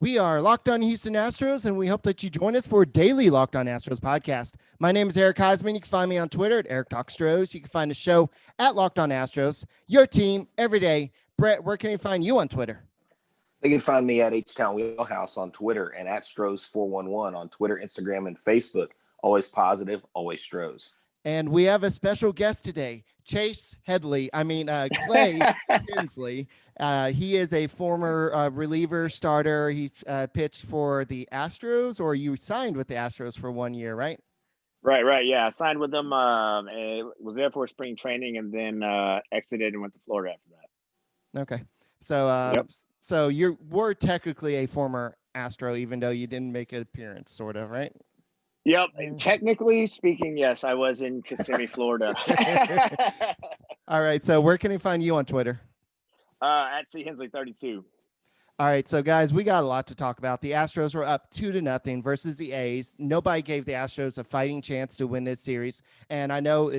We are Locked On Houston Astros, and we hope that you join us for a daily Locked On Astros podcast. My name is Eric Huysman. You can find me on Twitter at Eric Talk Stros. You can find the show at Locked On Astros. Your team every day. Brett, where can they find you on Twitter? They can find me at H-Town Wheelhouse on Twitter and at Stros411 on Twitter, Instagram, and Facebook. Always positive, always Stros. And we have a special guest today, Clay Hensley. He is a former reliever starter. He pitched for the Astros, or you signed with the Astros for 1 year, right? Right. Yeah, I signed with them. Was there for spring training, and then exited and went to Florida after that. Okay. So, Yep. So you were technically a former Astro, even though you didn't make an appearance, sort of, right? Yep. Technically speaking, yes, I was in Kissimmee, Florida. All right. So where can they find you on Twitter? At C Hensley 32. All right. So guys, we got a lot to talk about. The Astros were up 2-0 versus the A's. Nobody gave the Astros a fighting chance to win this series. And I know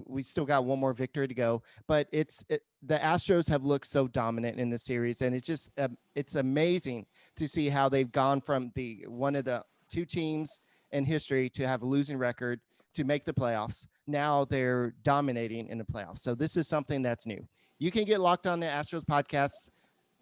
we still got one more victory to go, but the Astros have looked so dominant in the series. And it's amazing to see how they've gone from one of the two teams in history to have a losing record to make the playoffs. Now they're dominating in the playoffs. So this is something that's new. You can get Locked On the Astros podcast.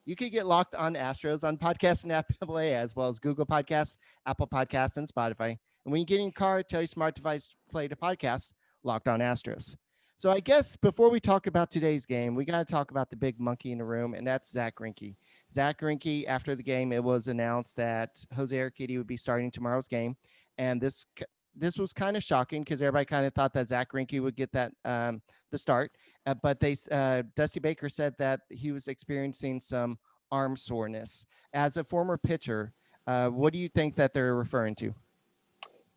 You can get Locked On Astros on podcast and Apple, as well as Google Podcasts, Apple Podcasts, and Spotify. And when you get in your car, tell your smart device to play the podcast, Locked On Astros. So I guess before we talk about today's game, we got to talk about the big monkey in the room, and that's Zack Greinke. Zack Greinke, after the game, it was announced that Jose Urquidy would be starting tomorrow's game. And this was kind of shocking because everybody kind of thought that Zack Greinke would get that the start. But Dusty Baker said that he was experiencing some arm soreness. As a former pitcher, what do you think that they're referring to?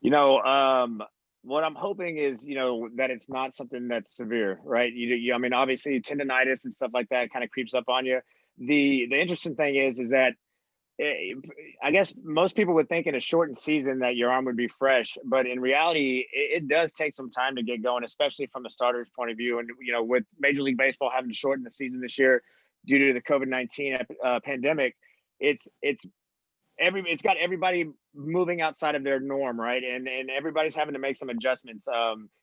What I'm hoping is, that it's not something that's severe, right? I mean, obviously tendonitis and stuff like that kind of creeps up on you. The interesting thing is that I guess most people would think in a shortened season that your arm would be fresh, but in reality, it does take some time to get going, especially from the starter's point of view. And, with Major League Baseball having to shorten the season this year due to the COVID-19 pandemic, it's got everybody moving outside of their norm, right? And everybody's having to make some adjustments.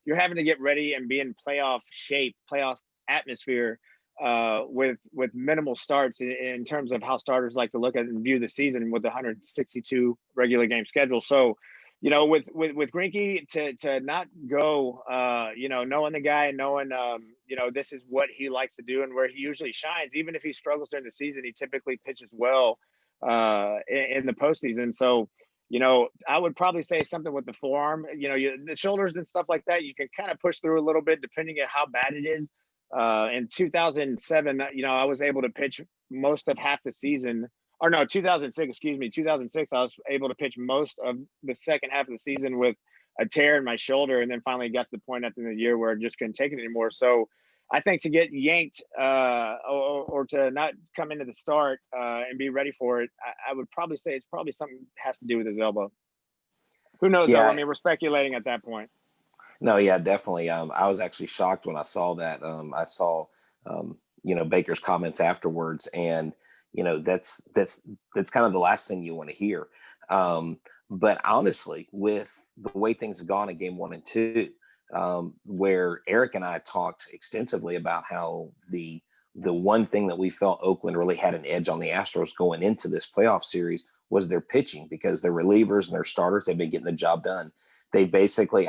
You're having to get ready and be in playoff shape, playoff atmosphere, with minimal starts in terms of how starters like to look at and view the season with the 162 regular game schedule. So, with Greinke to not go, knowing the guy and knowing, this is what he likes to do and where he usually shines. Even if he struggles during the season, he typically pitches well in the postseason. So, I would probably say something with the forearm, the shoulders and stuff like that. You can kind of push through a little bit depending on how bad it is. In 2007, I was able to pitch most of half the season. Or no, 2006, 2006, I was able to pitch most of the second half of the season with a tear in my shoulder, and then finally got to the point at the end of the year where I just couldn't take it anymore. So I think to get yanked or to not come into the start and be ready for it, I would probably say it's probably something that has to do with his elbow. Who knows, though? I mean, we're speculating at that point. No, yeah, definitely. I was actually shocked when I saw that. I saw, Baker's comments afterwards, and that's kind of the last thing you want to hear. But honestly, with the way things have gone in Game 1 and 2, where Eric and I talked extensively about how the one thing that we felt Oakland really had an edge on the Astros going into this playoff series was their pitching, because their relievers and their starters, they've been getting the job done. They basically,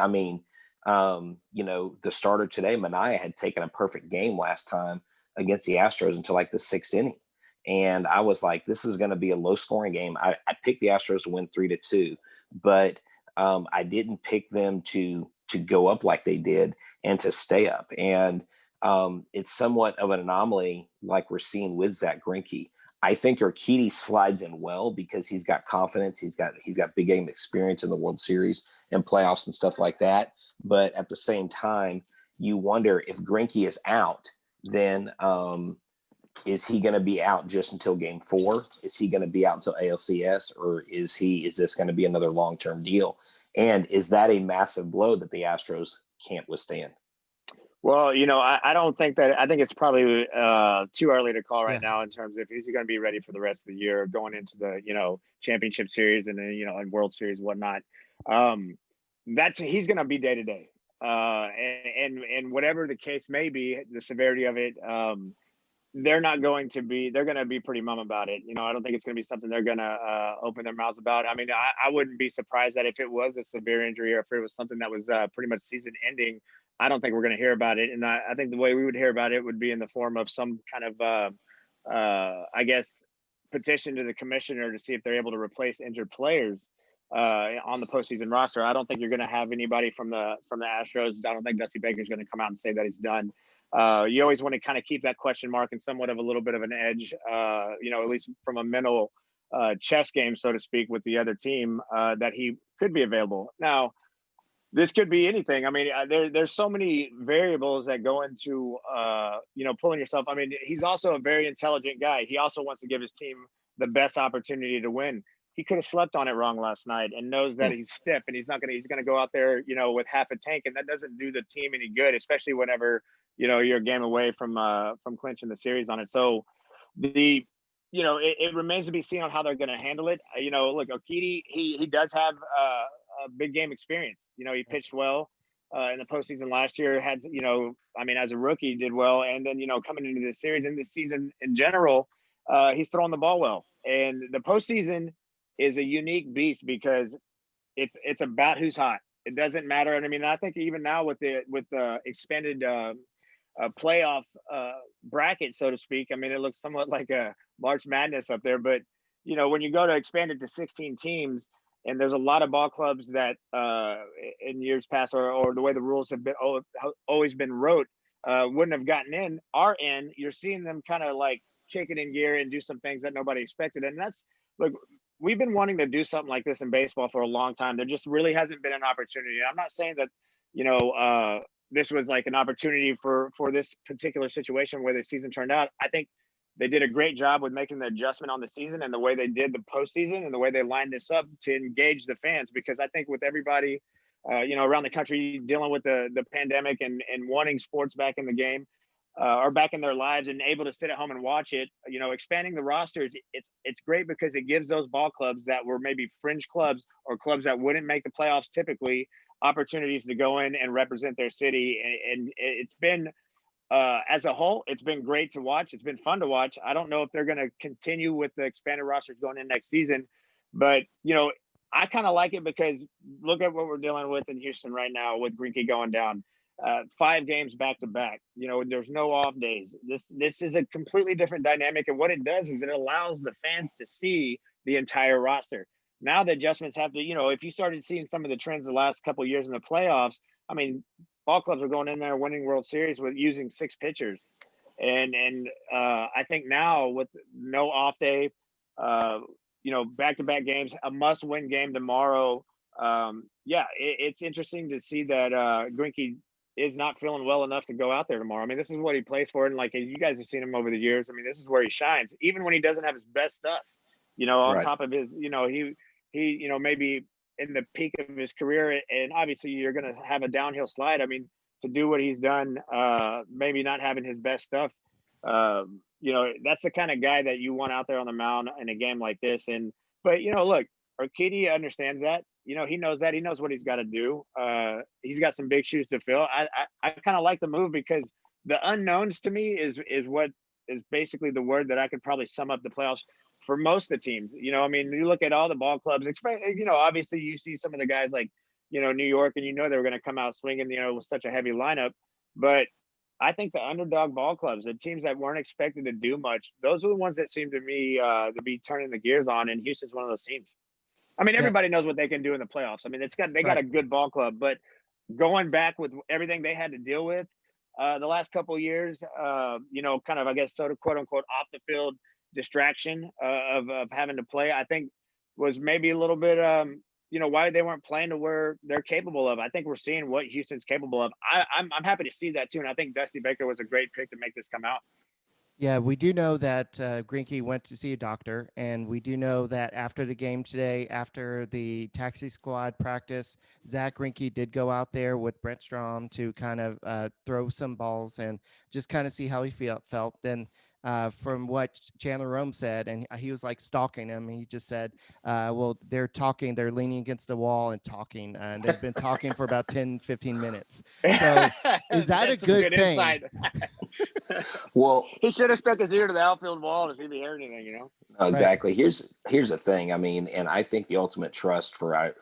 the starter today, Manaea, had taken a perfect game last time against the Astros until like the 6th inning. And I was like, this is going to be a low scoring game. I picked the Astros to win 3-2, but I didn't pick them to go up like they did and to stay up. And it's somewhat of an anomaly like we're seeing with Zack Greinke. I think Urquidy slides in well because he's got confidence. He's got big game experience in the World Series and playoffs and stuff like that. But at the same time, you wonder if Greinke is out, then is he going to be out just until Game 4? Is he going to be out until ALCS, or is this going to be another long-term deal? And is that a massive blow that the Astros can't withstand? Well, I don't think that. I think it's probably too early to call right now in terms of is he going to be ready for the rest of the year, going into the championship series and then and World Series and whatnot. He's going to be day to day, and whatever the case may be, the severity of it. They're going to be pretty mum about it. I don't think it's going to be something they're going to open their mouths about. I mean, I wouldn't be surprised that if it was a severe injury or if it was something that was pretty much season ending, I don't think we're going to hear about it. And I think the way we would hear about it would be in the form of some kind of, I guess, petition to the commissioner to see if they're able to replace injured players on the postseason roster. I don't think you're going to have anybody from the Astros. I don't think Dusty Baker's going to come out and say that he's done. You always want to kind of keep that question mark and somewhat of a little bit of an edge, at least from a mental chess game, so to speak, with the other team, that he could be available. Now, this could be anything. I mean, there's so many variables that go into, pulling yourself. I mean, he's also a very intelligent guy. He also wants to give his team the best opportunity to win. He could have slept on it wrong last night and knows that he's stiff and he's going to go out there, with half a tank. And that doesn't do the team any good, especially whenever, you're a game away from clinching the series on it. So it remains to be seen on how they're going to handle it. Look, Urquidy, he does have a big game experience. He pitched well in the postseason last year, had, as a rookie, did well. And then, coming into this series and this season in general, he's throwing the ball well. And the postseason is a unique beast because it's about who's hot. It doesn't matter. And I mean, I think even now with the expanded playoff bracket, so to speak, I mean, it looks somewhat like a March Madness up there. But, when you go to expand it to 16 teams, and there's a lot of ball clubs that in years past or the way the rules have been always been wrote wouldn't have gotten in. You're seeing them kind of like kick it in gear and do some things that nobody expected. And that's, look, we've been wanting to do something like this in baseball for a long time. There just really hasn't been an opportunity. I'm not saying that, this was like an opportunity for this particular situation where the season turned out. I think they did a great job with making the adjustment on the season and the way they did the postseason and the way they lined this up to engage the fans. Because I think with everybody, around the country dealing with the pandemic and wanting sports back in the game or back in their lives and able to sit at home and watch it, expanding the rosters, it's great because it gives those ball clubs that were maybe fringe clubs or clubs that wouldn't make the playoffs typically opportunities to go in and represent their city. And it's been, as a whole, it's been great to watch. It's been fun to watch. I don't know if they're going to continue with the expanded rosters going in next season, but I kind of like it because look at what we're dealing with in Houston right now with Greinke going down 5 games back to back. There's no off days. This is a completely different dynamic, and what it does is it allows the fans to see the entire roster. Now the adjustments have to, if you started seeing some of the trends the last couple of years in the playoffs, I mean, ball clubs are going in there winning World Series with using 6 pitchers. And I think now with no off day, back-to-back games, a must-win game tomorrow. It's interesting to see that Greinke is not feeling well enough to go out there tomorrow. I mean, this is what he plays for. And like you guys have seen him over the years. I mean, this is where he shines, even when he doesn't have his best stuff, on top of his, he maybe in the peak of his career, and obviously you're going to have a downhill slide. I mean, to do what he's done, maybe not having his best stuff, that's the kind of guy that you want out there on the mound in a game like this. But look, Urquidy understands that. He knows that. He knows what he's got to do. He's got some big shoes to fill. I kind of like the move because the unknowns to me is what is basically the word that I could probably sum up the playoffs for most of the teams. I mean, you look at all the ball clubs, obviously you see some of the guys like, New York, and they were going to come out swinging, with such a heavy lineup. But I think the underdog ball clubs, the teams that weren't expected to do much, those are the ones that seem to me to be turning the gears on, and Houston's one of those teams. I mean, everybody knows what they can do in the playoffs. I mean, they got a good ball club, but going back with everything they had to deal with the last couple of years, kind of, I guess, sort of quote unquote off the field distraction of having to play, I think was maybe a little bit, why they weren't playing to where they're capable of. I think we're seeing what Houston's capable of. I'm happy to see that too. And I think Dusty Baker was a great pick to make this come out. Yeah, we do know that Greinke went to see a doctor, and we do know that after the game today, after the taxi squad practice, Zach Greinke did go out there with Brent Strom to kind of throw some balls and just kind of see how he felt. Then, from what Chandler Rome said, and he was like stalking him, he just said, well, they're talking, they're leaning against the wall and talking, and they've been talking for about 10, 15 minutes. So is that a That's some good thing? insight. Well, He should have stuck his ear to the outfield wall to see if he heard anything, you know? no, exactly. Here's the thing. I mean, and I think the ultimate trust for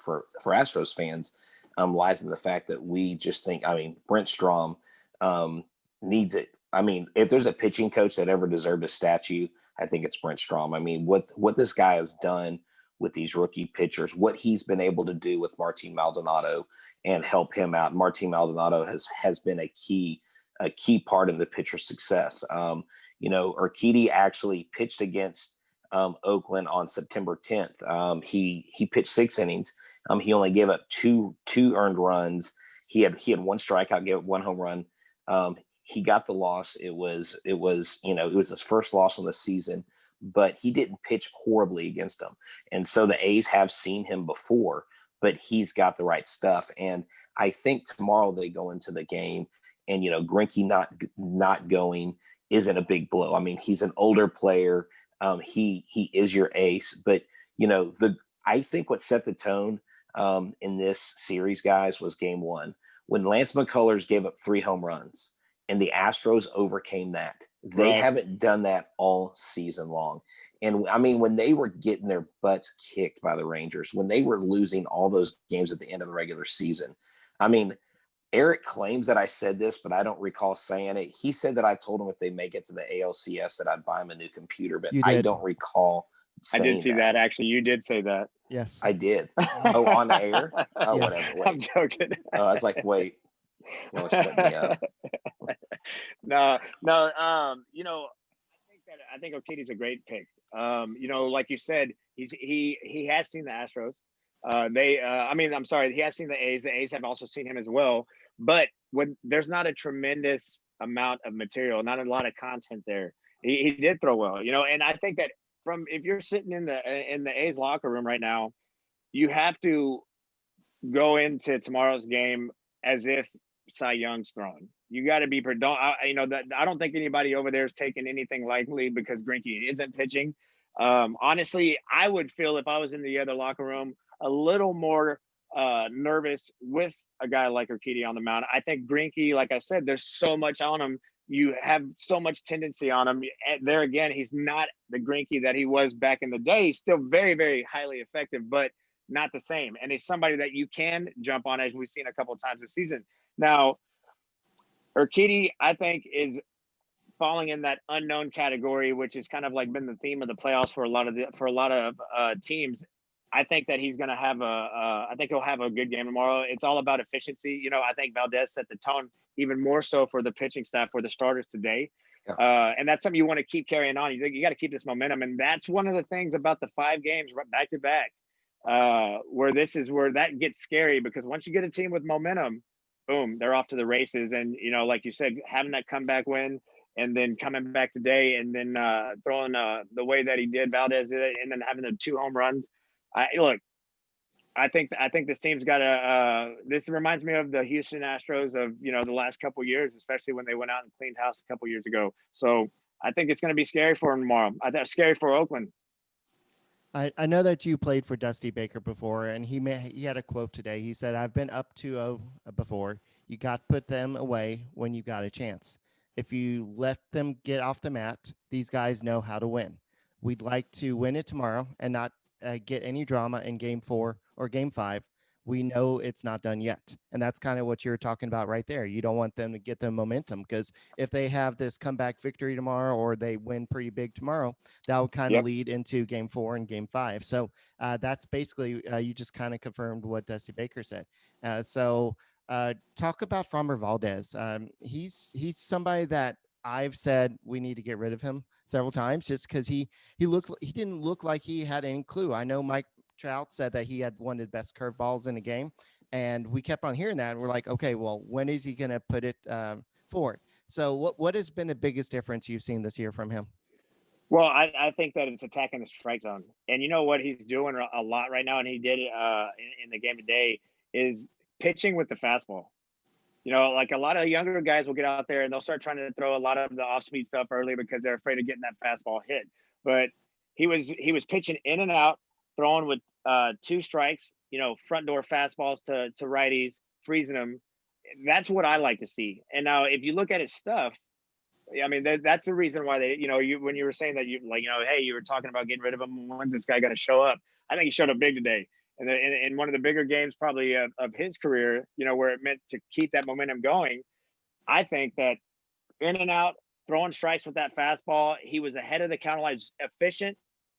Astros fans lies in the fact that we just think. I mean, Brent Strom needs it. I mean, if there's a pitching coach that ever deserved a statue, I think it's Brent Strom. I mean, what this guy has done with these rookie pitchers, what he's been able to do with Martin Maldonado and help him out. Martin Maldonado has been a key part in the pitcher's success. Urquidy actually pitched against Oakland on September 10th. He pitched 6 innings. He only gave up two earned runs. He had one strikeout, gave up 1 home run. He got the loss. It was his first loss on the season, but he didn't pitch horribly against them. And so the A's have seen him before, but he's got the right stuff. And I think tomorrow they go into the game, and Greinke not going isn't a big blow. I mean, he's an older player. He is your ace, but I think what set the tone in this series, guys, was Game 1 when Lance McCullers gave up 3 home runs, and the Astros overcame that. They haven't done that all season long. And I mean, when they were getting their butts kicked by the Rangers, when they were losing all those games at the end of the regular season, I mean, Eric claims that I said this, but I don't recall saying it. He said that I told him if they make it to the ALCS that I'd buy him a new computer, but I don't recall saying I did see that. Actually. You did say that. Yes. I did. Oh, on the air? Oh, Yes. whatever. Wait. I'm joking. I was like, wait. Well, set me up. No. I think Urquidy's a great pick. Like you said, he has seen the Astros. He has seen the A's. The A's have also seen him as well. But when there's not a tremendous amount of material, not a lot of content there, he did throw well. And I think that if you're sitting in the A's locker room right now, you have to go into tomorrow's game as if Cy Young's throwing. You got to be I don't think anybody over there is taking anything lightly because Greinke isn't pitching. Honestly, I would feel if I was in the other locker room a little more nervous with a guy like Urquidy on the mound. I think Greinke, like I said, there's so much on him. You have so much tendency on him. There again, he's not the Greinke that he was back in the day. He's still very, very highly effective, but not the same. And he's somebody that you can jump on, as we've seen a couple of times this season. Now, Urquidy, I think, is falling in that unknown category, which has kind of like been the theme of the playoffs for a lot of teams. I think that he's going to have I think he'll have a good game tomorrow. It's all about efficiency. I think Valdez set the tone even more so for the pitching staff, for the starters today. Yeah. And that's something you want to keep carrying on. You got to keep this momentum. And that's one of the things about the 5 games back to back, where that gets scary, because once you get a team with momentum, boom, they're off to the races. And, like you said, having that comeback win and then coming back today and then throwing the way that he did, Valdez did it, and then having the 2 home runs. I think this team's got this reminds me of the Houston Astros of, the last couple of years, especially when they went out and cleaned house a couple of years ago. So I think it's going to be scary for them tomorrow. I think scary for Oakland. I know that you played for Dusty Baker before, and he had a quote today. He said, "I've been up 2-0 before. You got to put them away when you got a chance. If you let them get off the mat, these guys know how to win. We'd like to win it tomorrow and not get any drama in Game 4 or Game 5. We know it's not done yet." And that's kind of what you're talking about right there. You don't want them to get the momentum, because if they have this comeback victory tomorrow or they win pretty big tomorrow, that would kind of lead into Game 4 and Game 5. So that's basically, you just kind of confirmed what Dusty Baker said. Talk about Framber Valdez. He's somebody that I've said we need to get rid of him several times, just because he didn't look like he had any clue. I know Mike Trout said that he had one of the best curveballs in the game, and we kept on hearing that. And we're like, okay, well, when is he going to put it forward? So what has been the biggest difference you've seen this year from him? Well, I think that it's attacking the strike zone. And you know what he's doing a lot right now, and he did it in the game today, is pitching with the fastball. You know, like a lot of younger guys will get out there and they'll start trying to throw a lot of the off-speed stuff early because they're afraid of getting that fastball hit. But he was pitching in and out, throwing with 2 strikes, you know, front door fastballs to righties, freezing them. That's what I like to see. And now if you look at his stuff, I mean, that's the reason why they, you know, when you were saying that you like, you know, hey, you were talking about getting rid of him. When's this guy going to show up? I think he showed up big today. And in one of the bigger games, probably of his career, you know, where it meant to keep that momentum going. I think that in and out, throwing strikes with that fastball, he was ahead of the counter lines, efficient,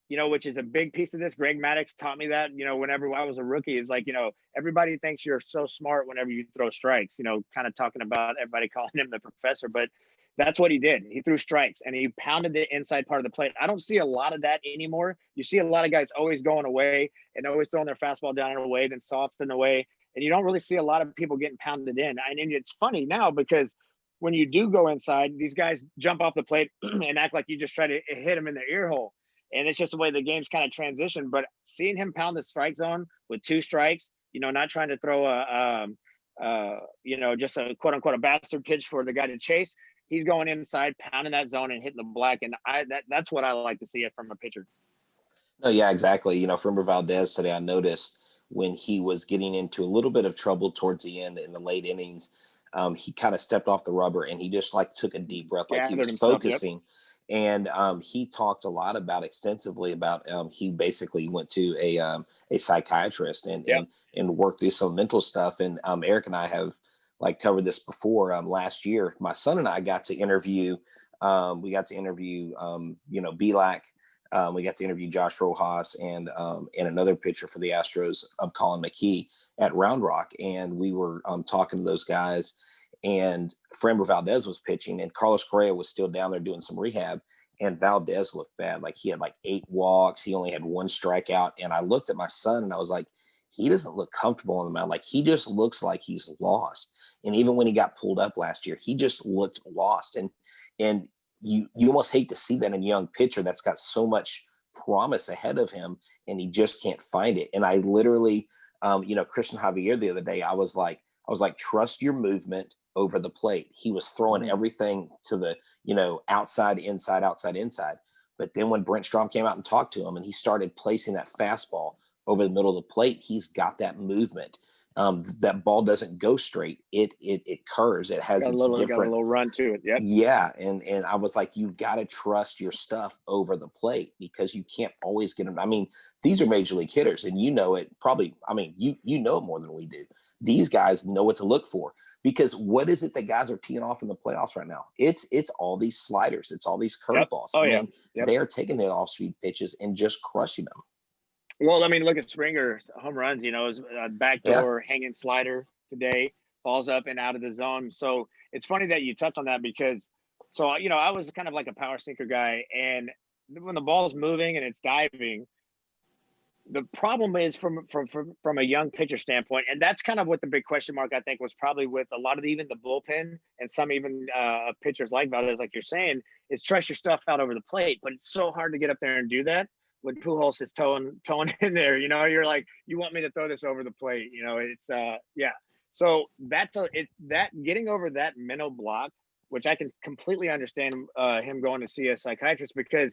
you know, which is a big piece of this. Greg Maddux taught me that, you know, whenever I was a rookie, is like, you know, everybody thinks you're so smart whenever you throw strikes, you know, kind of talking about everybody calling him the professor, but that's what he did. He threw strikes and he pounded the inside part of the plate. I don't see a lot of that anymore. You see a lot of guys always going away and always throwing their fastball down and away, then soft and away. And you don't really see a lot of people getting pounded in. And it's funny now because when you do go inside, these guys jump off the plate and act like you just try to hit them in their ear hole. And it's just the way the game's kind of transitioned. But seeing him pound the strike zone with 2 strikes, you know, not trying to throw you know, just a quote unquote a bastard pitch for the guy to chase. He's going inside, pounding that zone and hitting the black. And that's what I like to see it from a pitcher. No, yeah, exactly. You know, Framber Valdez today, I noticed when he was getting into a little bit of trouble towards the end in the late innings, he kind of stepped off the rubber and he just like took a deep breath, like he was focusing. Yep. And he talked a lot about extensively about he basically went to a psychiatrist and worked through some mental stuff. And Eric and I have like covered this before. Last year, my son and I got to interview. We got to interview, you know, Belak. We got to interview Josh Rojas and another pitcher for the Astros, Colin McKee at Round Rock, and we were talking to those guys. And Framber Valdez was pitching, and Carlos Correa was still down there doing some rehab. And Valdez looked bad; like he had like 8 walks. He only had 1 strikeout. And I looked at my son, and I was like, he doesn't look comfortable on the mound. Like he just looks like he's lost. And even when he got pulled up last year, he just looked lost. And you almost hate to see that in a young pitcher that's got so much promise ahead of him, and he just can't find it. And I literally, you know, Christian Javier the other day, I was like, trust your movement over the plate. He was throwing everything to the, you know, outside, inside, outside, inside. But then when Brent Strom came out and talked to him and he started placing that fastball over the middle of the plate, he's got that movement. That ball doesn't go straight. It curves. It has its different, got a little run to it. Yep. Yeah. And I was like, you've got to trust your stuff over the plate because you can't always get them. I mean, these are major league hitters and you know it probably, I mean, you know it more than we do. These guys know what to look for because what is it that guys are teeing off in the playoffs right now? It's all these sliders. It's all these curveballs. Yep. Oh, I mean, they are taking the off-speed pitches and just crushing them. Well, I mean, look at Springer's home runs, you know, his backdoor hanging slider today, falls up and out of the zone. So it's funny that you touch on that because, so, you know, I was kind of like a power sinker guy. And when the ball's moving and it's diving, the problem is from a young pitcher standpoint, and that's kind of what the big question mark, I think, was probably with a lot of even the bullpen and some even pitchers like Valdez, like you're saying, is trust your stuff out over the plate. But it's so hard to get up there and do that. When Pujols is towing in there, you know, you're like, you want me to throw this over the plate, you know, it's So that's that getting over that mental block, which I can completely understand him going to see a psychiatrist because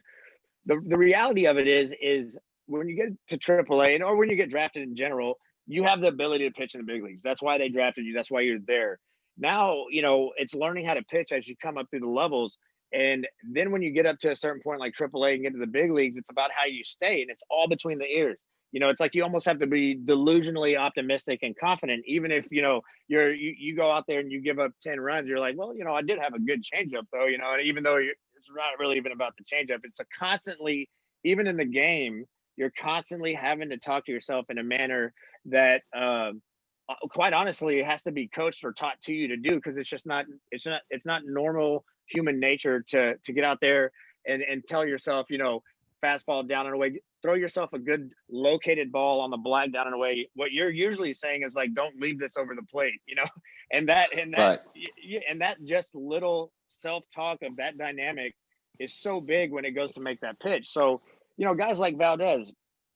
the reality of it is when you get to AAA or when you get drafted in general, you have the ability to pitch in the big leagues. That's why they drafted you. That's why you're there. Now, you know, it's learning how to pitch as you come up through the levels. And then when you get up to a certain point like AAA and get to the big leagues, it's about how you stay. And it's all between the ears. You know, it's like you almost have to be delusionally optimistic and confident. Even if, you know, you go out there and you give up 10 runs, you're like, well, you know, I did have a good changeup though, you know, and even though it's not really even about the changeup, it's a constantly, even in the game, you're constantly having to talk to yourself in a manner that quite honestly, it has to be coached or taught to you to do because it's not normal human nature to get out there and tell yourself, you know, fastball down and away, throw yourself a good located ball on the black down and away. What you're usually saying is like, don't leave this over the plate, you know? And Right. and that just little self-talk of that dynamic is so big when it goes to make that pitch. So, guys like Valdez,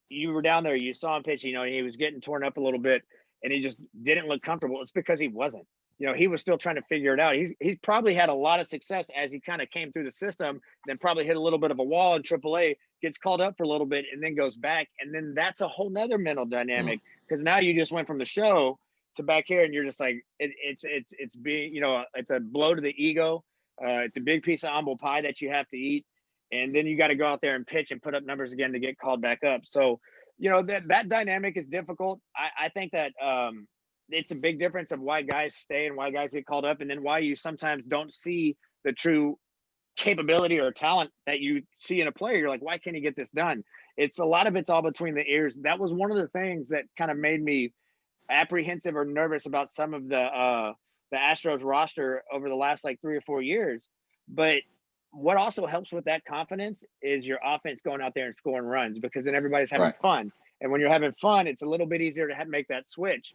you were down there, you saw him pitch, he was getting torn up a little bit and he just didn't look comfortable. It's because he wasn't. He was still trying to figure it out. He's probably had a lot of success as he kind of came through the system, then probably hit a little bit of a wall in AAA, gets called up for a little bit, and then goes back. And then that's a whole nother mental dynamic because now you just went from the show to back here, and you're just like, it's being, it's a blow to the ego. It's a big piece of humble pie that you have to eat, and then you got to go out there and pitch and put up numbers again to get called back up. So, that dynamic is difficult. I think that it's a big difference of why guys stay and why guys get called up, and then why you sometimes don't see the true capability or talent that you see in a player. You're like, why can't he get this done? It's a lot of it's all between the ears. That was one of the things that kind of made me apprehensive or nervous about some of the Astros roster over the last like 3 or 4 years. But what also helps with that confidence is your offense going out there and scoring runs, because then everybody's having fun. And when you're having fun, it's a little bit easier to make that switch.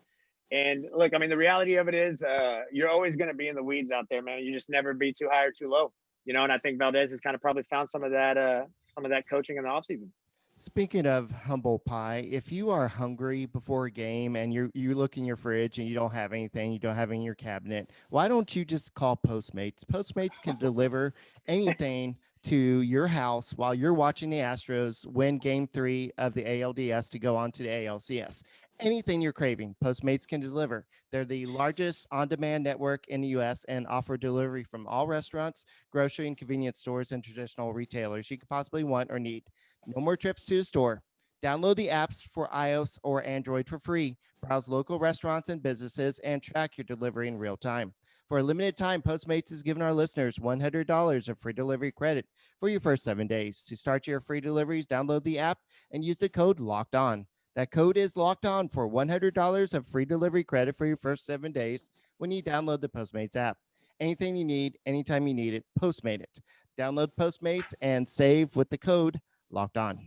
And look, I mean, the reality of it is you're always going to be in the weeds out there, man. You just never be too high or too low, and I think Valdez has kind of probably found some of that coaching in the offseason. Speaking of humble pie, if you are hungry before a game and you look in your fridge and you don't have anything, you don't have any in your cabinet, why don't you just call Postmates? Postmates can deliver anything to your house while you're watching the Astros win Game 3 of the ALDS to go on to the ALCS. Anything you're craving, Postmates can deliver. They're the largest on-demand network in the U.S. and offer delivery from all restaurants, grocery and convenience stores, and traditional retailers you could possibly want or need. No more trips to the store. Download the apps for iOS or Android for free. Browse local restaurants and businesses and track your delivery in real time. For a limited time, Postmates is giving our listeners $100 of free delivery credit for your first 7 days. To start your free deliveries, download the app and use the code Locked On. That code is Locked On for $100 of free delivery credit for your first 7 days when you download the Postmates app. Anything you need, anytime you need it, Postmate it. Download Postmates and save with the code Locked On.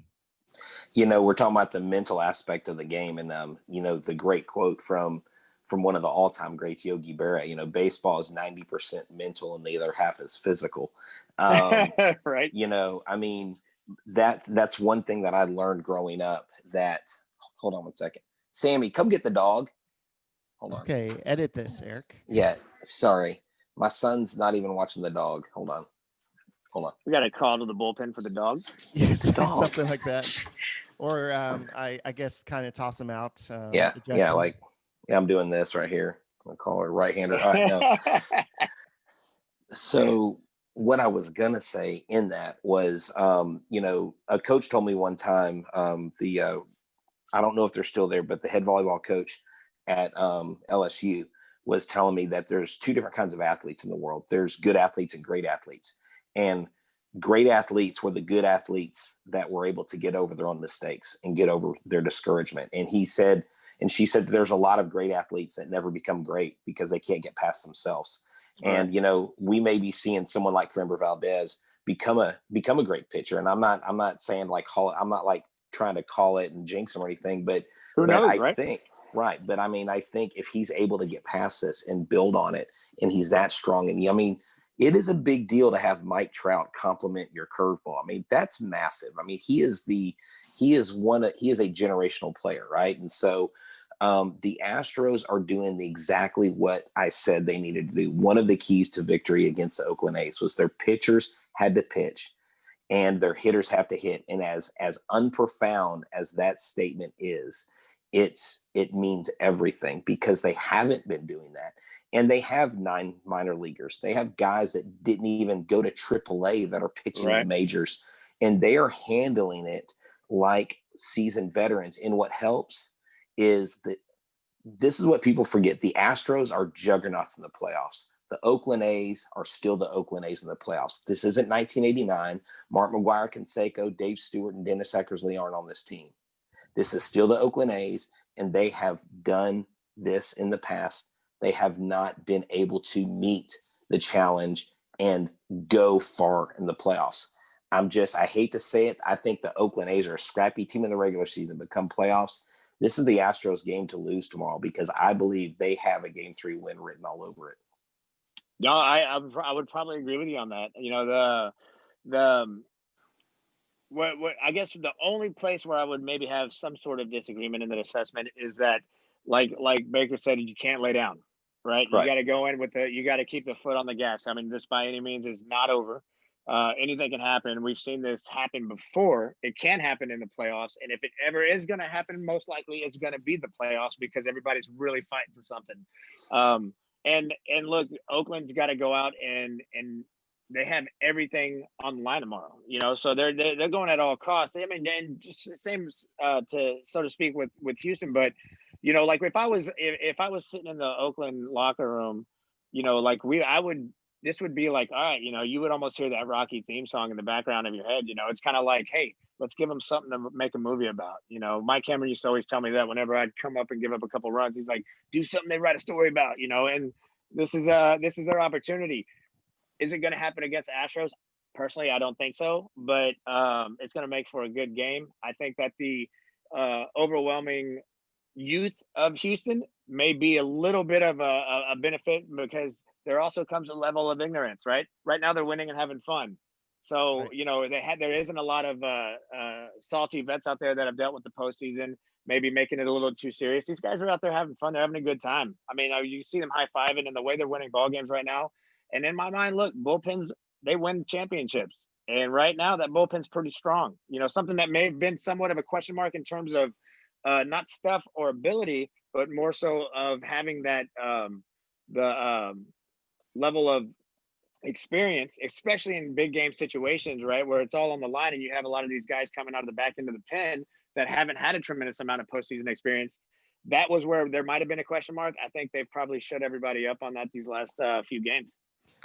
We're talking about the mental aspect of the game, and the great quote from one of the all-time greats, Yogi Berra. Baseball is 90% mental and the other half is physical. Right. I mean, that's one thing that I learned growing up. That hold on one second, Sammy, come get the dog. Hold on. Okay, edit this, Eric. Yeah, sorry, my son's not even watching the dog. Hold on. We got a call to the bullpen for the dog. Yes, something like that. Or I guess kind of toss them out. I'm doing this right here. I'm gonna call her right-hander. All right, no. So what I was gonna say in that was, a coach told me one time, I don't know if they're still there, but the head volleyball coach at LSU was telling me that there's 2 different kinds of athletes in the world. There's good athletes and great athletes. And great athletes were the good athletes that were able to get over their own mistakes and get over their discouragement. And she said that there's a lot of great athletes that never become great because they can't get past themselves. Right. And, we may be seeing someone like Framber Valdez become a great pitcher. And I'm not saying I'm not like trying to call it and jinx him or anything, but I think, right. But I mean, I think if he's able to get past this and build on it, and he's that strong, and it is a big deal to have Mike Trout complement your curveball. I mean, that's massive. I mean, he is a generational player, right? And so the Astros are doing exactly what I said they needed to do. One of the keys to victory against the Oakland A's was their pitchers had to pitch and their hitters have to hit. And as unprofound as that statement is, it means everything, because they haven't been doing that. And they have 9 minor leaguers. They have guys that didn't even go to AAA that are pitching in the majors, and they are handling it like seasoned veterans. And what helps is that this is what people forget. The Astros are juggernauts in the playoffs. The Oakland A's are still the Oakland A's in the playoffs. This isn't 1989. Mark McGwire, Canseco, Dave Stewart, and Dennis Eckersley aren't on this team. This is still the Oakland A's, and they have done this in the past. They have not been able to meet the challenge and go far in the playoffs. I hate to say it. I think the Oakland A's are a scrappy team in the regular season, but come playoffs, this is the Astros game to lose tomorrow, because I believe they have a Game 3 win written all over it. No, I would probably agree with you on that. The what I guess the only place where I would maybe have some sort of disagreement in that assessment is that, like Baker said, you can't lay down, right? You got to go in you got to keep the foot on the gas. I mean, this by any means is not over. Anything can happen. We've seen this happen before. It can happen in the playoffs, and if it ever is going to happen, most likely it's going to be the playoffs, because everybody's really fighting for something. And look, Oakland's got to go out and they have everything on the line tomorrow, so they're going at all costs. I mean, and just same to so to speak with Houston, but like if I was sitting in the Oakland locker room, this would be like, all right, you would almost hear that Rocky theme song in the background of your head. It's kind of like, hey, let's give them something to make a movie about. Mike Cameron used to always tell me that whenever I'd come up and give up a couple runs, he's like, do something they write a story about, and this is their opportunity. Is it going to happen against Astros? Personally, I don't think so, but it's going to make for a good game. I think that the overwhelming youth of Houston may be a little bit of a benefit, because there also comes a level of ignorance, right? Right now they're winning and having fun. So, right. There isn't a lot of salty vets out there that have dealt with the postseason, maybe making it a little too serious. These guys are out there having fun. They're having a good time. I mean, you see them high-fiving, and the way they're winning ball games right now. And in my mind, look, bullpens, they win championships. And right now that bullpen's pretty strong. Something that may have been somewhat of a question mark in terms of not stuff or ability, but more so of having that level of experience, especially in big game situations, right, where it's all on the line and you have a lot of these guys coming out of the back end of the pen that haven't had a tremendous amount of postseason experience. That was where there might have been a question mark. I think they've probably shut everybody up on that these last few games.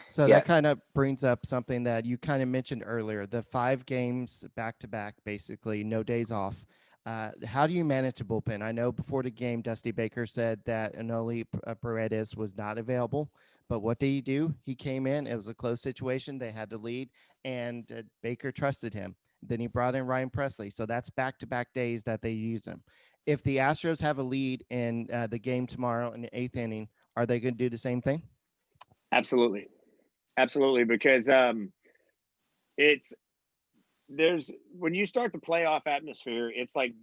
So that kind of brings up something that you kind of mentioned earlier, the 5 games back-to-back, basically, no days off. How do you manage a bullpen? I know before the game, Dusty Baker said that Anoli Paredes was not available, but what did he do? He came in. It was a close situation. They had to lead, and Baker trusted him. Then he brought in Ryan Presley. So that's back-to-back days that they use him. If the Astros have a lead in the game tomorrow in the 8th inning, are they going to do the same thing? Absolutely. Because when you start the playoff atmosphere, it's like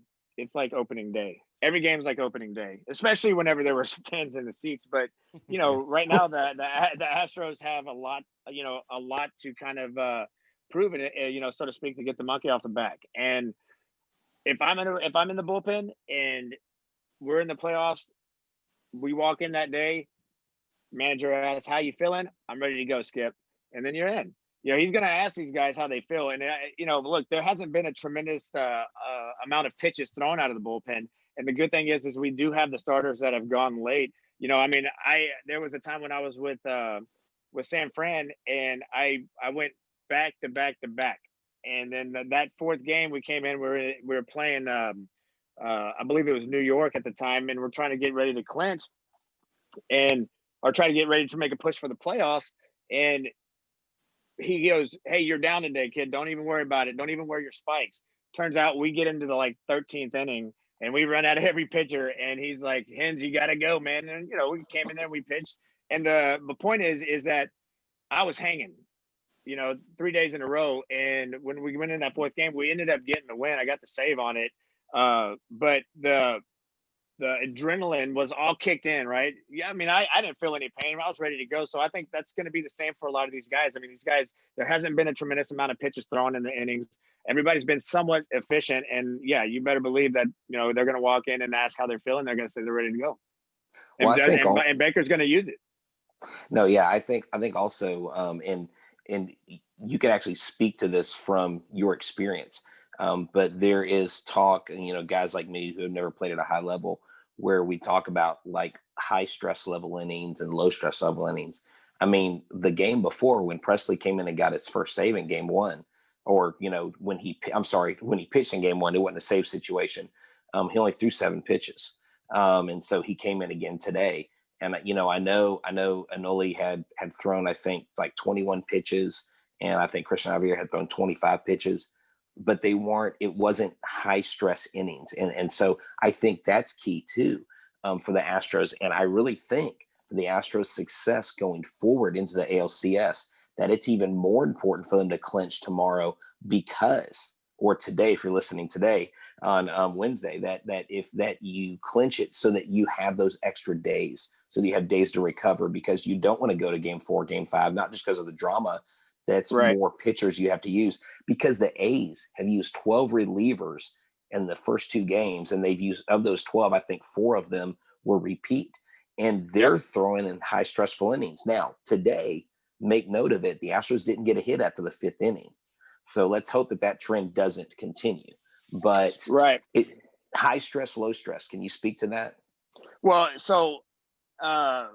opening day. Every game's like opening day, especially whenever there were fans in the seats. But right now the Astros have a lot to kind of prove it, so to speak, to get the monkey off the back. And if I'm in the bullpen and we're in the playoffs, we walk in that day, manager asks, how you feeling? I'm ready to go, Skip. And then you're in. He's going to ask these guys how they feel. And, look, there hasn't been a tremendous amount of pitches thrown out of the bullpen. And the good thing is we do have the starters that have gone late. There was a time when I was with San Fran, and I went back to back to back. And then that 4th game we came in, we were playing, I believe it was New York at the time, and we're trying to get ready to clinch or try to get ready to make a push for the playoffs. And he goes, hey, you're down today, kid. Don't even worry about it. Don't even wear your spikes. Turns out we get into the 13th inning and we run out of every pitcher. And he's like, Hens, you got to go, man. And, we came in there, we pitched. And the point is that I was hanging, 3 days in a row. And when we went in that 4th game, we ended up getting the win. I got the save on it. But the adrenaline was all kicked in, right? Yeah, I mean, I didn't feel any pain. I was ready to go. So I think that's going to be the same for a lot of these guys. I mean, these guys, there hasn't been a tremendous amount of pitches thrown in the innings. Everybody's been somewhat efficient. And, yeah, you better believe that, they're going to walk in and ask how they're feeling. They're going to say they're ready to go. And, well, and Baker's going to use it. No, yeah, I think also, and you can actually speak to this from your experience. But there is talk, guys like me who have never played at a high level, where we talk about like high stress level innings and low stress level innings. I mean, the game before, when Presley came in and got his first save in game 1, or, when he pitched in game 1, it wasn't a save situation. He only threw 7 pitches. And so he came in again today. And, I know Anoli had thrown, I think, like 21 pitches. And I think Christian Javier had thrown 25 pitches. but it wasn't high stress innings. And so I think that's key too, for the Astros. And I really think the Astros' success going forward into the ALCS, that it's even more important for them to clinch tomorrow or today, if you're listening today on Wednesday, that you clinch it so that you have those extra days, so that you have days to recover, because you don't want to go to game 4, game 5, not just because of the drama. That's right. More pitchers you have to use, because the A's have used 12 relievers in the first 2 games, and they've used, of those 12, I think 4 of them were repeat, and they're throwing in high stressful innings. Now, today, make note of it, the Astros didn't get a hit after the 5th inning. So let's hope that trend doesn't continue. But high stress, low stress. Can you speak to that? Well, so the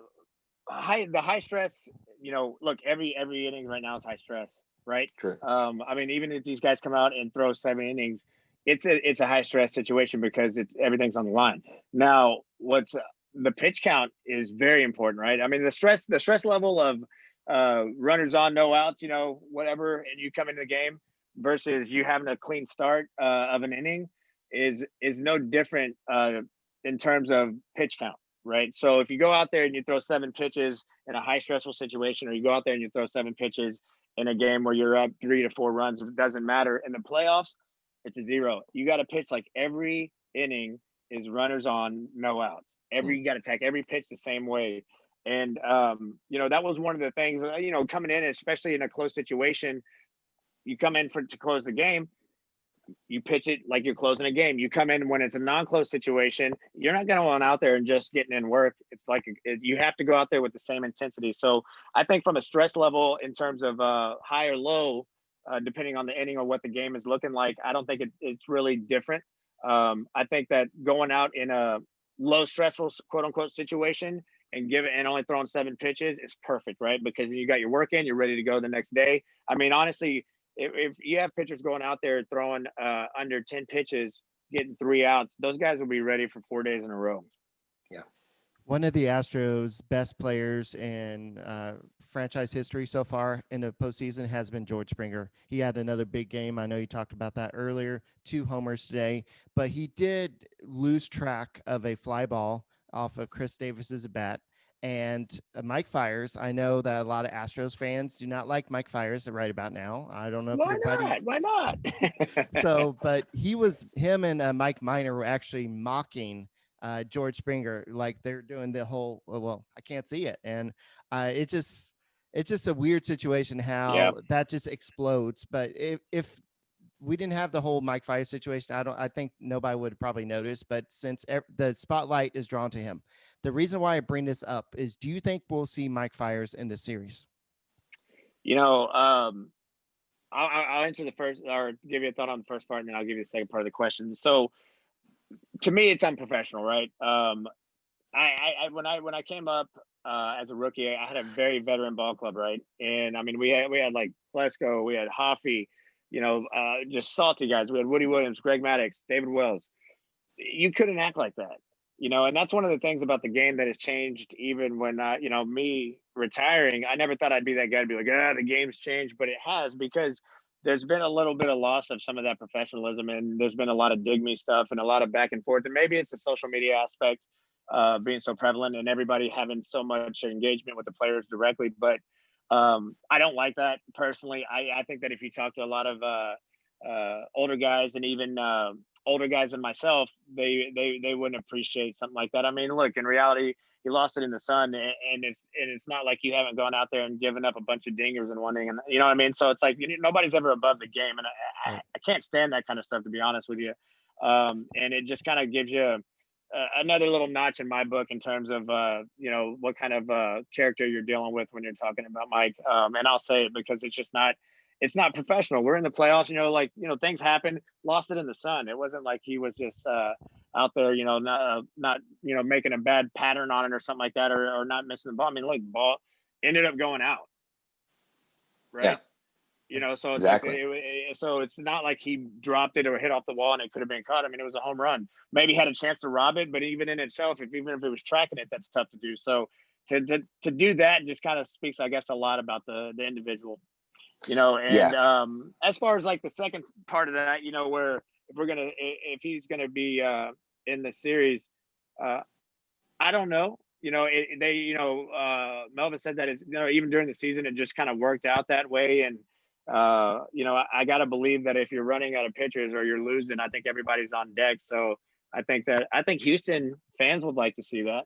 high stress, look, every inning right now is high stress, right? True. I mean, even if these guys come out and throw 7 innings, it's a high stress situation because everything's on the line. Now, the pitch count is very important, right? I mean, the stress level of runners on, no outs, whatever, and you come into the game versus you having a clean start of an inning is no different in terms of pitch count, right? So if you go out there and you throw 7 pitches in a high stressful situation, or you go out there and you throw 7 pitches in a game where you're up 3 to 4 runs, it doesn't matter. In the playoffs, it's a 0. You got to pitch like every inning is runners on, no outs. You got to attack every pitch the same way. And, that was one of the things, coming in, especially in a close situation, you come in to close the game, you pitch it like you're closing a game. You come in when it's a non-close situation, you're not going to want out there and just getting in work. It's like you have to go out there with the same intensity. So I think from a stress level in terms of high or low, depending on the inning or what the game is looking like, I don't think it's really different. I think that going out in a low stressful quote unquote situation and only throwing 7 pitches is perfect, right? Because you got your work in, you're ready to go the next day. I mean, honestly, if you have pitchers going out there throwing under 10 pitches, getting 3 outs, those guys will be ready for 4 days in a row. Yeah. One of the Astros' best players in franchise history so far in the postseason has been George Springer. He had another big game. I know you talked about that earlier, 2 homers today, but he did lose track of a fly ball off of Chris Davis's bat. And Mike Fiers, I know that a lot of Astros fans do not like Mike Fiers right about now. I don't know if your buddies. Why not? So, but him and Mike Minor were actually mocking George Springer, like they're doing the whole, well, I can't see it. And it's just a weird situation how that just explodes. But if we didn't have the whole Mike Fiers situation, I think nobody would probably notice. But since the spotlight is drawn to him, the reason why I bring this up is, do you think we'll see Mike Fiers in the series? I'll answer the first, or give you a thought on the first part, and then I'll give you the second part of the question. So to me, it's unprofessional, right? When I came up as a rookie, I had a very veteran ball club, right? And I mean, we had like Plesko, we had Hoffy, just salty guys. We had Woody Williams, Greg Maddux, David Wells. You couldn't act like that, and that's one of the things about the game that has changed. Even when, me retiring, I never thought I'd be that guy to be like, the game's changed, but it has, because there's been a little bit of loss of some of that professionalism, and there's been a lot of dig me stuff and a lot of back and forth. And maybe it's the social media aspect being so prevalent and everybody having so much engagement with the players directly. But I don't like that personally. I think that if you talk to a lot of older guys, and even older guys than myself, they wouldn't appreciate something like that. I mean, look, in reality, you lost it in the sun, and it's not like you haven't gone out there and given up a bunch of dingers in one inning, and you know what I mean. So it's like nobody's ever above the game, and I can't stand that kind of stuff, to be honest with you. And it just kind of gives you another little notch in my book in terms of what kind of character you're dealing with when you're talking about Mike. And I'll say it because it's not professional. We're in the playoffs, things happen. Lost it in the sun. It wasn't like he was just out there, not making a bad pattern on it or something like that, or not missing the ball. I mean, look, the ball ended up going out, right? Yeah. So it's exactly. So it's not like he dropped it or hit off the wall and it could have been caught. I mean, it was a home run. Maybe had a chance to rob it, but even in itself, even if it was tracking it, that's tough to do. So to do that just kind of speaks, I guess, a lot about the individual. Yeah. As far as like the second part of that, where if he's gonna be in the series, I don't know. Melvin said that it's, even during the season, it just kind of worked out that way. And, I got to believe that if you're running out of pitchers or you're losing, I think everybody's on deck. So I think Houston fans would like to see that.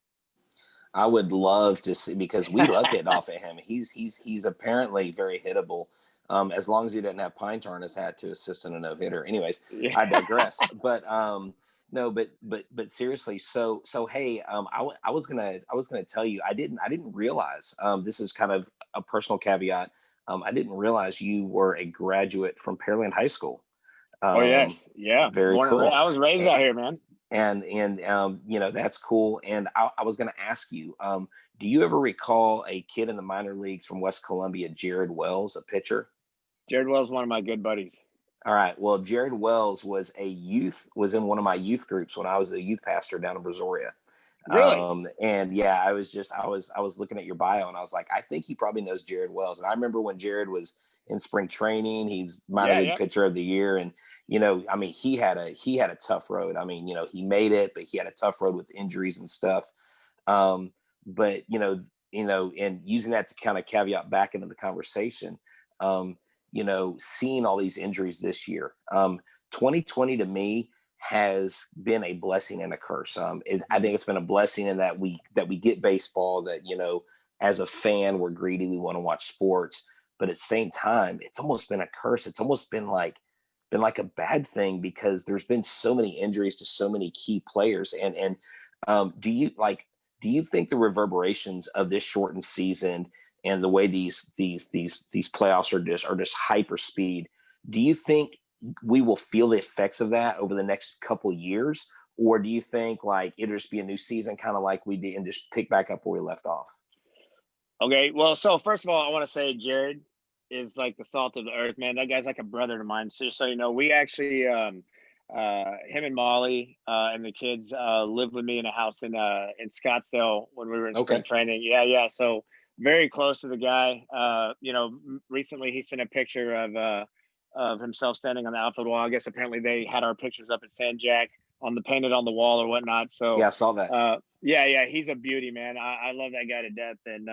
I would love to see, because we love hitting off at him. He's apparently very hittable. As long as he doesn't have Pine Tar in his hat to assist in a no-hitter. Anyways, yeah. I digress. But no, but seriously. So hey, I was gonna tell you, I didn't realize. This is kind of a personal caveat. I didn't realize you were a graduate from Pearland High School. Oh yes, yeah, very cool. I was raised out here, man. And that's cool. And I was going to ask you, do you ever recall a kid in the minor leagues from West Columbia, Jared Wells, a pitcher? Jared Wells, one of my good buddies. All right. Well, Jared Wells was in one of my youth groups when I was a youth pastor down in Brazoria. Really? And yeah, I was looking at your bio and I was like, I think he probably knows Jared Wells. And I remember when Jared was in spring training, he's minor league pitcher of the year. And, he had a tough road. He made it, but he had a tough road with injuries and stuff. But, and using that to kind of caveat back into the conversation, seeing all these injuries this year, 2020 to me has been a blessing and a curse. I think it's been a blessing in that we get baseball, that, as a fan, we're greedy. We want to watch sports, but at the same time, it's almost been a curse. It's almost been like a bad thing, because there's been so many injuries to so many key players. And do you think the reverberations of this shortened season and the way these playoffs are just hyper speed, do you think we will feel the effects of that over the next couple of years? Or do you think like it'll just be a new season, kind of like we did, and just pick back up where we left off? Okay. Well, so first of all, I want to say Jared is like the salt of the earth, man. That guy's like a brother to mine. So you know, we actually, him and Molly and the kids lived with me in a house in Scottsdale when we were in spring training. Yeah. So very close to the guy. Recently he sent a picture of himself standing on the outfield wall. I guess apparently they had our pictures up at San Jack painted on the wall or whatnot. So yeah, I saw that. Yeah, he's a beauty, man. I love that guy to death, and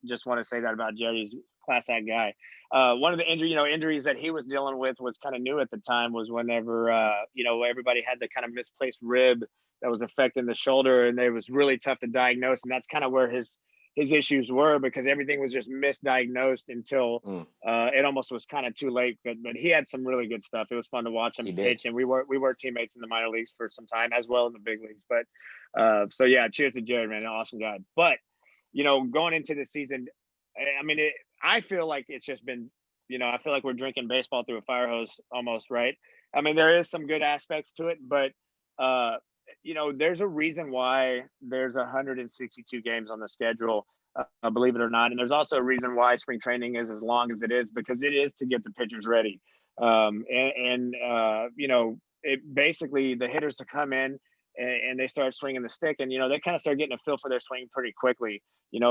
just want to say that about Jerry. He's a class act guy. One of the injuries that he was dealing with was kind of new at the time. Was whenever everybody had the kind of misplaced rib that was affecting the shoulder, and it was really tough to diagnose. And that's kind of where his issues were, because everything was just misdiagnosed until it almost was kind of too late. But he had some really good stuff. It was fun to watch him pitch, and we were teammates in the minor leagues for some time as well in the big leagues. But so yeah, cheers to Jared, man, an awesome guy. But going into the season, I feel like it's just been, I feel like we're drinking baseball through a fire hose almost, right? I mean, there is some good aspects to it, but there's a reason why there's 162 games on the schedule, believe it or not. And there's also a reason why spring training is as long as it is, because it is to get the pitchers ready. It basically the hitters to come in and they start swinging the stick, and, they kind of start getting a feel for their swing pretty quickly.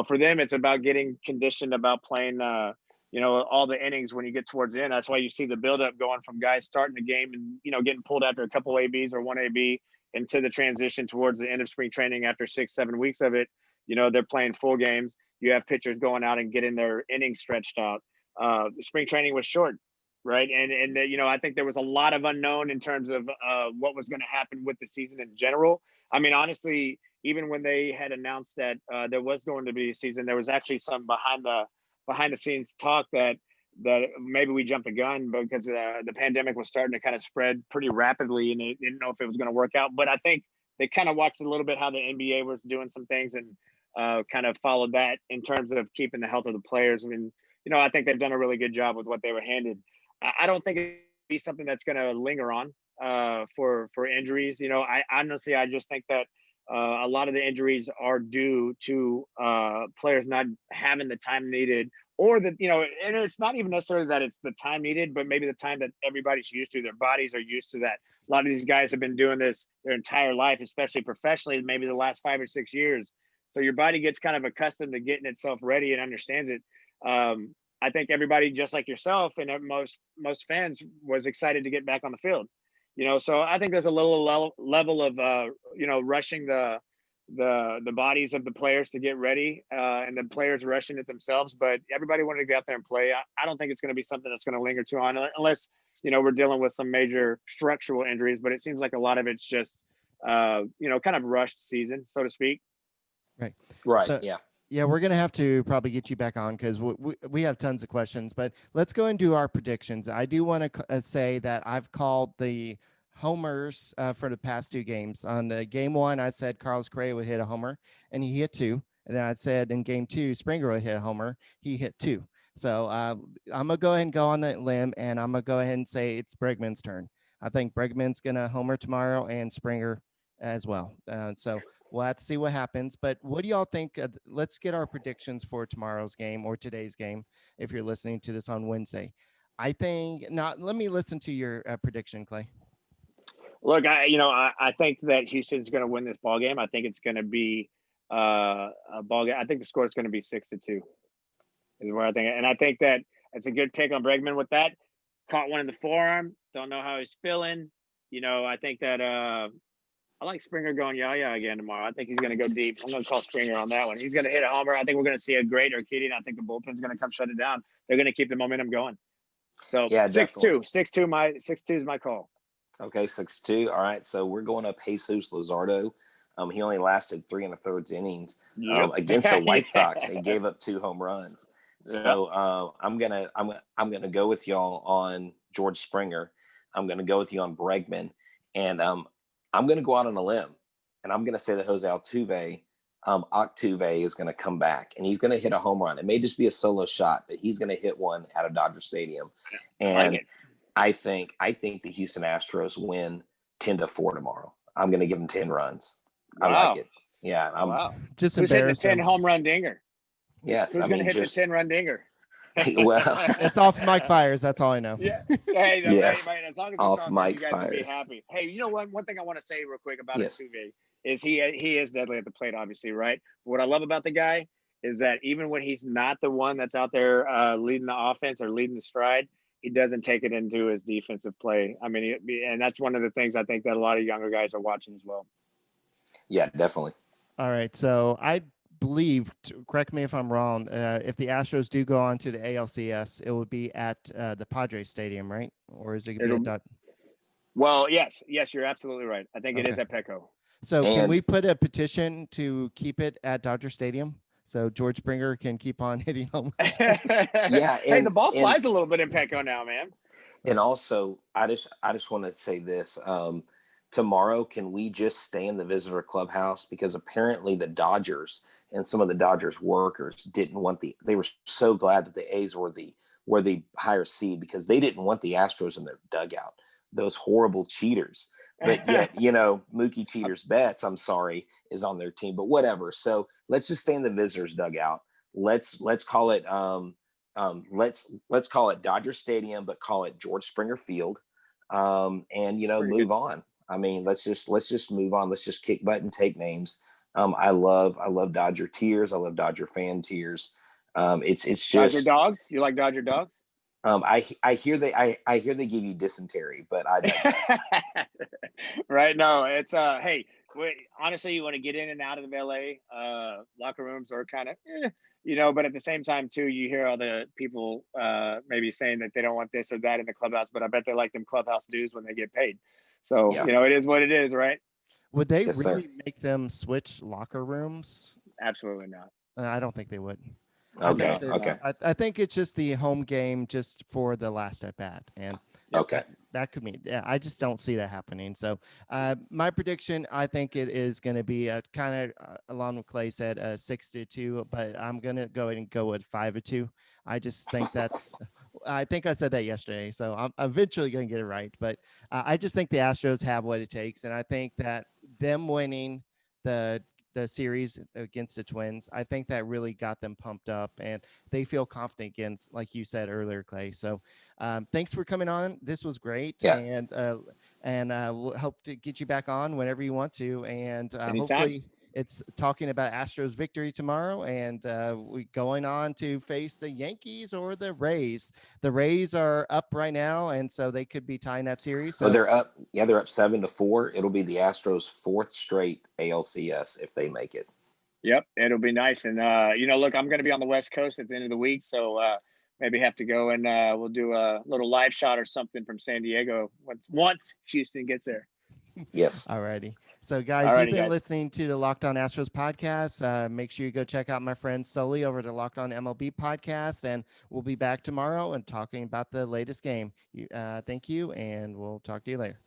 For them, it's about getting conditioned, about playing, all the innings when you get towards the end. That's why you see the buildup going from guys starting the game and, getting pulled after a couple ABs or one AB, into the transition towards the end of spring training after 6-7 weeks of it. They're playing full games. You have pitchers going out and getting their innings stretched out. The spring training was short, right? And I think there was a lot of unknown in terms of what was going to happen with the season in general. I mean, honestly, even when they had announced that there was going to be a season, there was actually some behind the scenes talk that maybe we jumped the gun, because the pandemic was starting to kind of spread pretty rapidly, and they didn't know if it was going to work out. But I think they kind of watched a little bit how the NBA was doing some things, and kind of followed that in terms of keeping the health of the players. I mean, I think they've done a really good job with what they were handed. I don't think it'd be something that's going to linger on for injuries. I just think that a lot of the injuries are due to players not having the time needed, or that, and it's not even necessarily that it's the time needed, but maybe the time that everybody's used to. Their bodies are used to that. A lot of these guys have been doing this their entire life, especially professionally, maybe the last 5 or 6 years. So your body gets kind of accustomed to getting itself ready and understands it. I think everybody, just like yourself and most fans, was excited to get back on the field. So I think there's a little level of rushing the bodies of the players to get ready, and the players rushing it themselves. But everybody wanted to get out there and play. I don't think it's going to be something that's going to linger too on, unless we're dealing with some major structural injuries. But it seems like a lot of it's just kind of rushed season, so to speak. Right. So, yeah, we're going to have to probably get you back on because we have tons of questions, but let's go and do our predictions. I do want to say that I've called the homers for the past 2 games. On the game 1, I said Carlos Correa would hit a homer, and he hit 2. And then I said in game 2, Springer would hit a homer. He hit 2. So I'm going to go ahead and go on that limb, and I'm going to go ahead and say it's Bregman's turn. I think Bregman's going to homer tomorrow and Springer as well. So we'll have to see what happens. But what do y'all think? Let's get our predictions for tomorrow's game or today's game if you're listening to this on Wednesday. I think not. Let me listen to your prediction, Clay. Look, I think that Houston's going to win this ball game. I think it's going to be a ball game. I think the score is going to be 6-2. Is what I think, and I think that it's a good pick on Bregman with that. Caught one in the forearm. Don't know how he's feeling. I think that I like Springer going yaya again tomorrow. I think he's going to go deep. I'm going to call Springer on that one. He's going to hit a homer. I think we're going to see a great Urquidy, and I think the bullpen's going to come shut it down. They're going to keep the momentum going. So yeah, 6-2. 6-2 is my call. Okay, 6-2. All right, so we're going up Jesus Luzardo. He only lasted 3 1/3 innings against the White Sox. He gave up 2 home runs. So I'm gonna go with y'all on George Springer. I'm gonna go with you on Bregman, and I'm gonna go out on a limb, and I'm gonna say that Jose Altuve is gonna come back, and he's gonna hit a home run. It may just be a solo shot, but he's gonna hit one out of Dodger Stadium, and I think the Houston Astros win 10-4 tomorrow. I'm gonna give them 10 runs. Wow. I like it. Yeah, just who's hitting the 10 home run dinger? Yes, who's gonna hit the 10 run dinger? Well, it's off Mike Fiers. That's all I know. Yeah. Hey, yes. Right, as long as off Mike you guys Fiers. Will be happy. Hey, one thing I want to say real quick about Altuve is he is deadly at the plate, obviously, right? But what I love about the guy is that even when he's not the one that's out there leading the offense or leading the stride, he doesn't take it into his defensive play. I mean, and that's one of the things I think that a lot of younger guys are watching as well. Yeah, definitely. All right, so I believe, correct me if I'm wrong, if the Astros do go on to the ALCS, it would be at the Padres Stadium, right? Or is it going to be Well, yes, you're absolutely right. I think it is at Petco. So can we put a petition to keep it at Dodger Stadium so George Springer can keep on hitting home? Yeah. Hey, the ball flies a little bit in Petco now, man. And also, I just want to say this. Tomorrow, can we just stay in the visitor clubhouse? Because apparently the Dodgers and some of the Dodgers workers didn't want they were so glad that the A's were the higher seed because they didn't want the Astros in their dugout. Those horrible cheaters. But yet, Mookie Cheaters Bets, I'm sorry, is on their team. But whatever. So let's just stay in the visitors dugout. Let's call it let's call it Dodger Stadium, but call it George Springer Field. And move on. I mean, let's just move on. Let's just kick butt and take names. I love Dodger tears. I love Dodger fan tears. It's just Dodger dogs. You like Dodger dogs? I hear they give you dysentery, but I digress. Right? No, it's hey, honestly, you want to get in and out of the LA locker rooms are kind of but at the same time too, you hear all the people maybe saying that they don't want this or that in the clubhouse, but I bet they like them clubhouse dues when they get paid. So it is what it is, right? Would they really make them switch locker rooms? Absolutely not. I don't think they would. Okay. I think it's just the home game, just for the last at bat, and that could mean. Yeah, I just don't see that happening. So, my prediction, I think it is going to be a kind of along with Clay said, 6-2, but I'm going to go ahead and go with 5-2. I just think that's. I think I said that yesterday, so I'm eventually going to get it right. But I just think the Astros have what it takes, and I think that them winning the series against the Twins, I think that really got them pumped up, and they feel confident against, like you said earlier, Clay. So thanks for coming on. This was great. And we'll hope to get you back on whenever you want to. And hopefully it's talking about Astros victory tomorrow, and we going on to face the Yankees or the Rays. The Rays are up right now, and so they could be tying that series. So they're up. Yeah, they're up 7-4. It'll be the Astros' 4th straight ALCS if they make it. Yep, it'll be nice. And look, I'm going to be on the West Coast at the end of the week, so maybe have to go and we'll do a little live shot or something from San Diego once Houston gets there. Yes. All righty. So, guys, you've been listening to the Locked On Astros podcast. Make sure you go check out my friend Sully over to Locked On MLB podcast, and we'll be back tomorrow and talking about the latest game. Thank you, and we'll talk to you later.